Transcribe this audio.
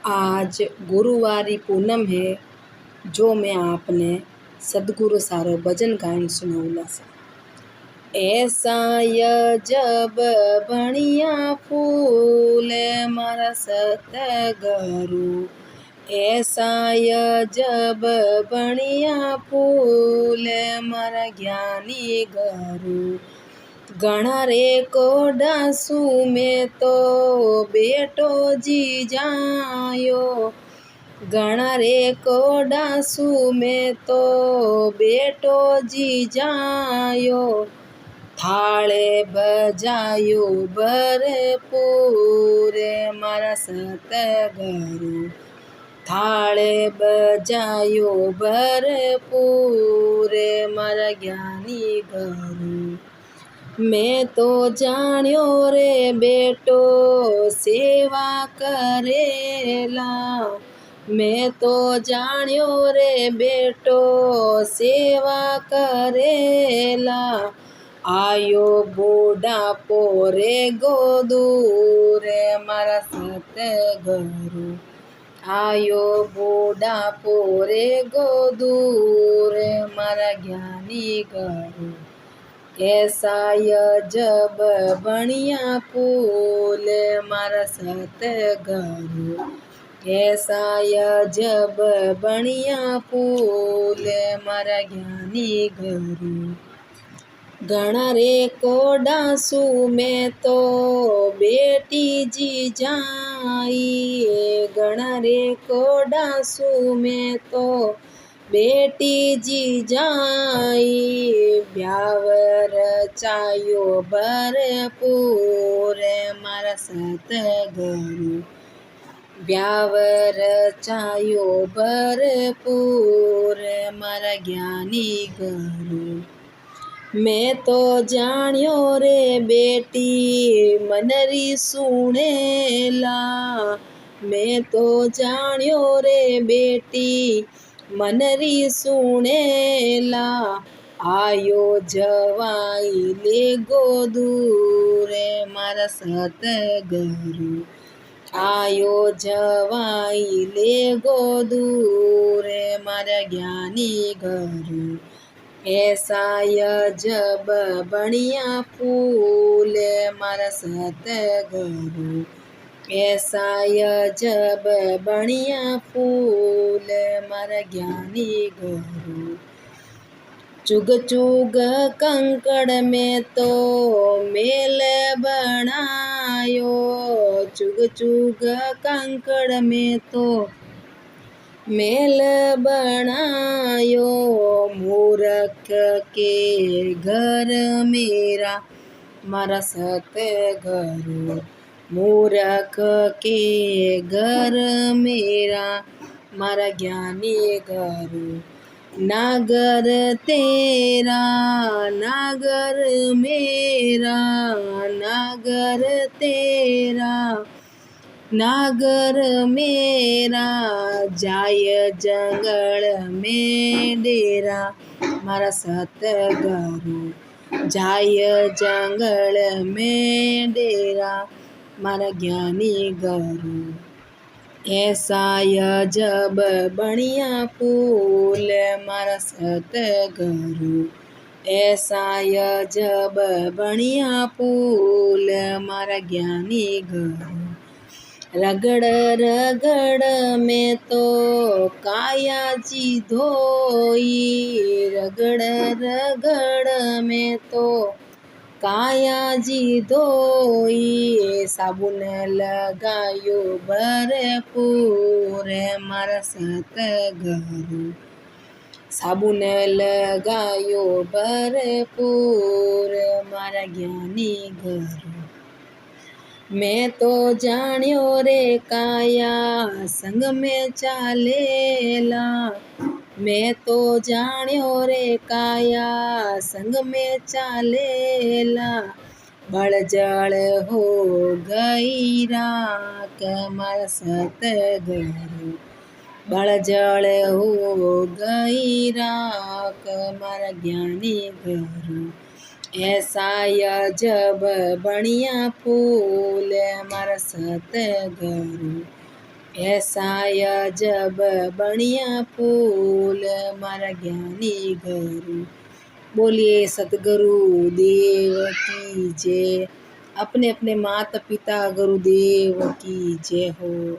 आज गुरुवारी पूनम है। जो मैं आपने सदगुरु सारो भजन गायन सुनावला से। ऐसा जब बणिया फूल मारा सतगुरु, ऐसा जब बणिया फूल मारा ज्ञानी गुरु। गणा रे को डासू में तो बेटो जी जायो, गणा रे को डासू में तो बेटो जी जायो। थाळे बजायो भरपूर मारा सतगुरु, थाळे बजायो भरपूर मारा ज्ञानी गुरु। मैं तो जान्यो रे बेटो सेवा करेला, मैं तो जान्यो रे बेटो सेवा करेला। आयो बूढ़ा पोरे गोदू रे मारा सतगुरु, आयो बूढ़ा पोरे गोदू रे मारा ज्ञानी गुरु। ऐसा जब बणिया फूल मारा सतगुरु, ऐसा जब बणिया फूल मारा ज्ञानी गुरु। गणा रे को डासू में तो बेटी जी जाई, गणा रे को डासू में तो बेटी जी जाई। ब्यावर चायो भरपूर मारा सतगुरु, ब्यावर चायो भरपूर मारा ज्ञानी गुरु। मैं तो जान्यो रे बेटी मनरी सुनेला, मैं तो जान्यो रे बेटी मनरी सुनेला। आयो जवाई ले गोदू रे मारा सतगुरु, आयो जवाई ले गोदू रे मारा ज्ञानी गुरु। ऐसा जब बणिया फूल मारा सतगुरु, ऐसा जब बणिया फूल मारा ज्ञानी गुरु। चुग चुग कंकड़ में तो मेल बनायो, चुग चुग कंकड़ में तो मेल बनायो। मूर्ख के घर मेरा मारा सतगुरु, मूर्ख के घर मेरा मारा ज्ञानी गुरु। नागर तेरा नागर मेरा, नागर तेरा नागर मेरा। जाय जंगल में डेरा मारा सतगुरु, जाय जंगल में डेरा मारा ज्ञानी गुरु। ऐसा जब बणिया फूल मारा सतगुरु, ऐसा जब बणिया फूल मारा ज्ञानी गुरु। रगड़ रगड़ में तो काया जी धोई, रगड़ रगड़ में तो काया जी धोई। साबुन लगायो भरपूर मारा सतगुरु, साबुन लगायो भरपूर मारा ज्ञानी गुरु। मैं तो जान्यो रे काया संग में चालेला, मैं तो जान्यो रे काया संग में चालेला। बड़जड़ हो गई राख मारा सतगुरु, बड़जड़ हो गई राख मारा ज्ञानी गुरु। ऐसा जब बणिया फूल मारा सतगुरु, ऐसा जब बणिया फूल मारा ज्ञानी गुरु। बोलिए सतगुरु देव की जय। अपने अपने माता पिता गुरुदेव की जय हो।